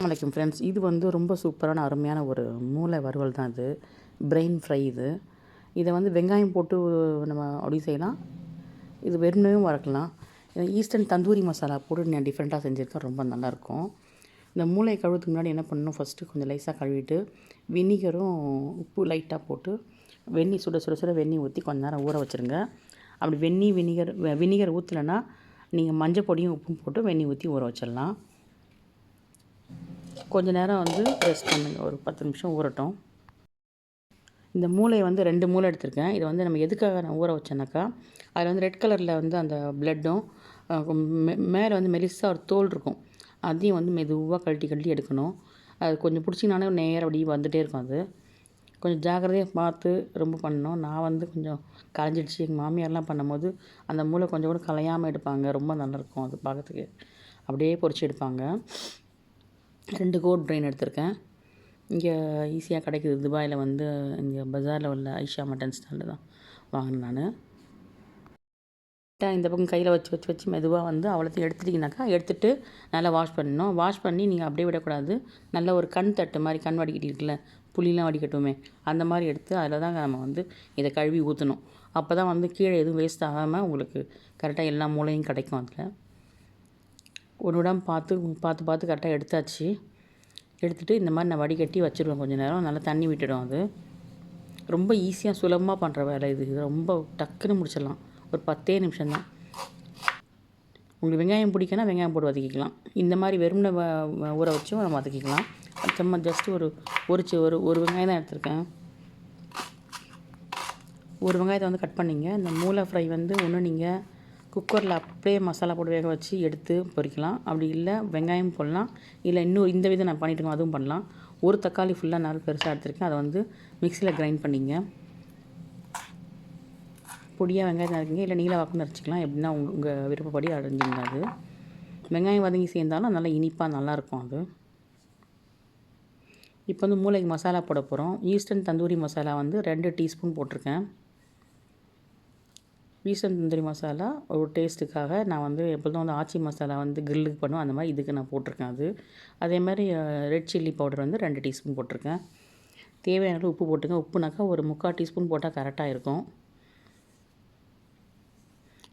வணக்கம் ஃப்ரெண்ட்ஸ், இது வந்து ரொம்ப சூப்பரான அருமையான ஒரு மூளை வறுவல் தான் இது. பிரெயின் ஃப்ரை இது. இதை வந்து வெங்காயம் போட்டு நம்ம அப்படி செய்யலாம், இது வெறுமனேவும் வறுக்கலாம். ஈஸ்டர்ன் தந்தூரி மசாலா போட்டு நான் டிஃப்ரெண்ட்டாக செஞ்சுருக்கேன், ரொம்ப நல்லாயிருக்கும். இந்த மூளையை கழுவுறதுக்கு முன்னாடி என்ன பண்ணணும், ஃபஸ்ட்டு கொஞ்சம் லைஸாக கழுவிட்டு வினிகரும் உப்பு லைட்டாக போட்டு சுட சுட சுட வெந்நீர் ஊற்றி கொஞ்ச நேரம் ஊற வச்சுருங்க. அப்படி வினிகர் ஊற்றலைன்னா நீங்கள் மஞ்சள் பொடியும் உப்பும் போட்டு வெந்நீர் ஊற்றி ஊற வச்சிடலாம். கொஞ்சம் நேரம் வந்து ரெஸ்ட் பண்ணுங்கள், ஒரு 10 நிமிஷம் ஊறட்டும். இந்த மூளையை வந்து 2 மூளை எடுத்திருக்கேன். இதை வந்து நம்ம எதுக்காக நான் ஊற வச்சேன்னாக்கா, அதில் வந்து ரெட் கலரில் வந்து அந்த பிளட்டும் மேலே வந்து மெலிசாக ஒரு தோல் இருக்கும், அதையும் வந்து மெதுவாக கழட்டி எடுக்கணும். அது கொஞ்சம் பிடிச்சிங்கனாலே நேரம் அப்படி வந்துகிட்டே இருக்கும். அது கொஞ்சம் ஜாக்கிரதையாக பார்த்து ரொம்ப பண்ணணும். நான் வந்து கொஞ்சம் கலைஞ்சிடுச்சு. எங்கள் மாமியார்லாம் பண்ணும்போது அந்த மூளை கொஞ்சம் கூட கலையாமல் எடுப்பாங்க, ரொம்ப நல்லாயிருக்கும் அது பார்க்கறதுக்கு. அப்படியே பொரிச்சு எடுப்பாங்க. 2 கோட் பிரெயின் எடுத்திருக்கேன். இங்கே ஈஸியாக கிடைக்குது, துபாயில் வந்து இங்கே பஜாரில் உள்ள ஐஷா மட்டன் ஸ்டாண்டில் தான் வாங்கினேன் நான். இந்த பக்கம் கையில் வச்சு மெதுவாக வந்து அவ்வளோத்தையும் எடுத்துட்டிங்கனாக்கா, எடுத்துகிட்டு நல்லா வாஷ் பண்ணணும். வாஷ் பண்ணி நீங்கள் அப்படியே விடக்கூடாது. நல்ல ஒரு கண் தட்டு மாதிரி, கண் வடிகட்டி இருக்குல்ல, புளிலாம் வடிகட்டுமே, அந்த மாதிரி எடுத்து அதில் தான் நம்ம வந்து இதை கழுவி ஊற்றணும். அப்போ தான் வந்து கீழே எதுவும் வேஸ்ட் ஆகாமல் உங்களுக்கு கரெக்டாக எல்லா மூளையும் கிடைக்கும். அதில் ஒன்று விடாமல் பார்த்து கரெக்டாக எடுத்தாச்சு. எடுத்துகிட்டு இந்த மாதிரி நான் வடிகட்டி வச்சுருவேன். கொஞ்சம் நேரம் நல்லா தண்ணி விட்டுடும். அது ரொம்ப ஈஸியாக சுலபமாக பண்ணுற வேலை இது. ரொம்ப டக்குன்னு முடிச்சிடலாம், ஒரு 10 நிமிஷம் தான். உங்களுக்கு வெங்காயம் பிடிக்குன்னா வெங்காயம் போட்டு வதக்கிக்கலாம். இந்த மாதிரி வெறும்னை ஊற வச்சும் நம்ம வதக்கிக்கலாம். சும்மா ஜஸ்ட்டு ஒரு வெங்காயம் தான் எடுத்திருக்கேன். ஒரு வெங்காயத்தை வந்து கட் பண்ணிங்க. இந்த மூளை ஃப்ரை வந்து ஒன்று நீங்கள் குக்கரில் அப்படியே மசாலா போட்டு வேக வச்சு எடுத்து பொரிக்கலாம். அப்படி இல்லை வெங்காயம் போடலாம். இல்லை இன்னும் இந்த விதம் நான் பண்ணிட்டுருக்கோம், அதுவும் பண்ணலாம். ஒரு தக்காளி ஃபுல்லாக நல்லா பெருசாக எடுத்துருக்கேன். அதை வந்து மிக்சியில் கிரைண்ட் பண்ணிங்க. பொடியாக வெங்காயம் அரைச்சிங்க, இல்லை நீல வாக்குன்னு அரைச்சிக்கலாம், எப்படின்னா உங்கள் விருப்பப்படி அரைஞ்சிங்க. அது வெங்காயம் வதங்கி சேர்ந்தாலும் நல்லா இனிப்பாக நல்லாயிருக்கும். அது இப்போ வந்து மூளைக்கு மசாலா போட போகிறோம். ஈஸ்டர்ன் தந்தூரி மசாலா வந்து 2 டீஸ்பூன் போட்டிருக்கேன். ஈஸ்டர்ன் தந்தூரி மசாலா ஒரு டேஸ்ட்டுக்காக நான் வந்து எப்போதும் வந்து ஆச்சி மசாலா வந்து கிரில்லுக்கு பண்ணுவோம், அந்த மாதிரி இதுக்கு நான் போட்டிருக்கேன். அதே மாதிரி ரெட் சில்லி பவுடர் வந்து 2 டீஸ்பூன் போட்டிருக்கேன். தேவையான அளவு உப்பு போட்டுங்க. உப்புனாக்கா ஒரு 3/4 டீஸ்பூன் போட்டால் கரெக்டாக இருக்கும்.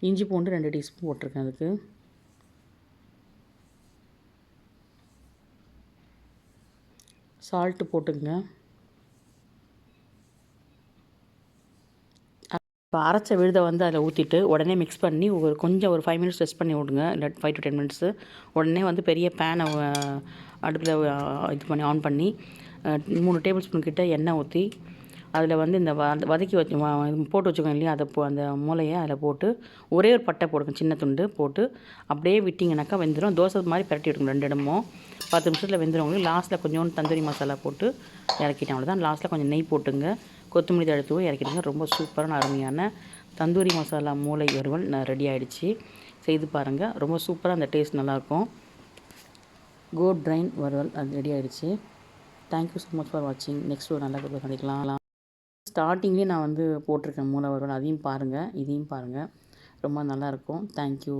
இஞ்சி பூண்டு 2 டீஸ்பூன் போட்டிருக்கேன். அதுக்கு சால்ட்டு போட்டுங்க. இப்போ அரைச்ச விழுதை வந்து அதில் ஊற்றிட்டு உடனே மிக்ஸ் பண்ணி ஒரு 5 மினிட்ஸ் ரெஸ்ட் பண்ணி விடுங்க, இல்லை 5 to 10 மினிட்ஸு. உடனே வந்து பெரிய பேனை அடுப்பில் இது பண்ணி ஆன் பண்ணி 3 டேபிள் ஸ்பூன் கிட்ட எண்ணெய் ஊற்றி அதில் வந்து இந்த வதக்கி போட்டு வச்சுக்கோங்க இல்லையா, அந்த மூளையை அதில் போட்டு ஒரே ஒரு பட்டை போடுங்க, சின்ன துண்டு போட்டு அப்படியே விட்டிங்கனாக்கா வெந்துடும். தோசை மாதிரி பரட்டி விட்டுங்க 2 இடமும். 10 நிமிஷத்தில் வெந்துடும் உங்களுக்கு. லாஸ்ட்டில் கொஞ்சோண்டு தந்தூரி மசாலா போட்டு இறக்கிட்டேன், அவ்வளோதான். லாஸ்ட்டில் கொஞ்சம் நெய் போட்டுங்க, கொத்தமல்லி தழை இறக்கிடுங்க. ரொம்ப சூப்பரான அருமையான தந்தூரி மசாலா மூளை வறுவல் ரெடி ஆகிடுச்சு. செய்து பாருங்கள், ரொம்ப சூப்பராக அந்த டேஸ்ட் நல்லாயிருக்கும். கோட் பிரெயின் வறுவல் அது ரெடி ஆகிடுச்சு. தேங்க்யூ ஸோ மச் ஃபார் வாட்சிங். நெக்ஸ்ட் ஒரு நல்ல வீடியோ சந்திக்கலாம். ஸ்டார்டிங்லேயே நான் வந்து போட்டிருக்கேன் மூளை வறுவல், அதையும் பாருங்கள், இதையும் பாருங்கள், ரொம்ப நல்லாயிருக்கும். தேங்க்யூ.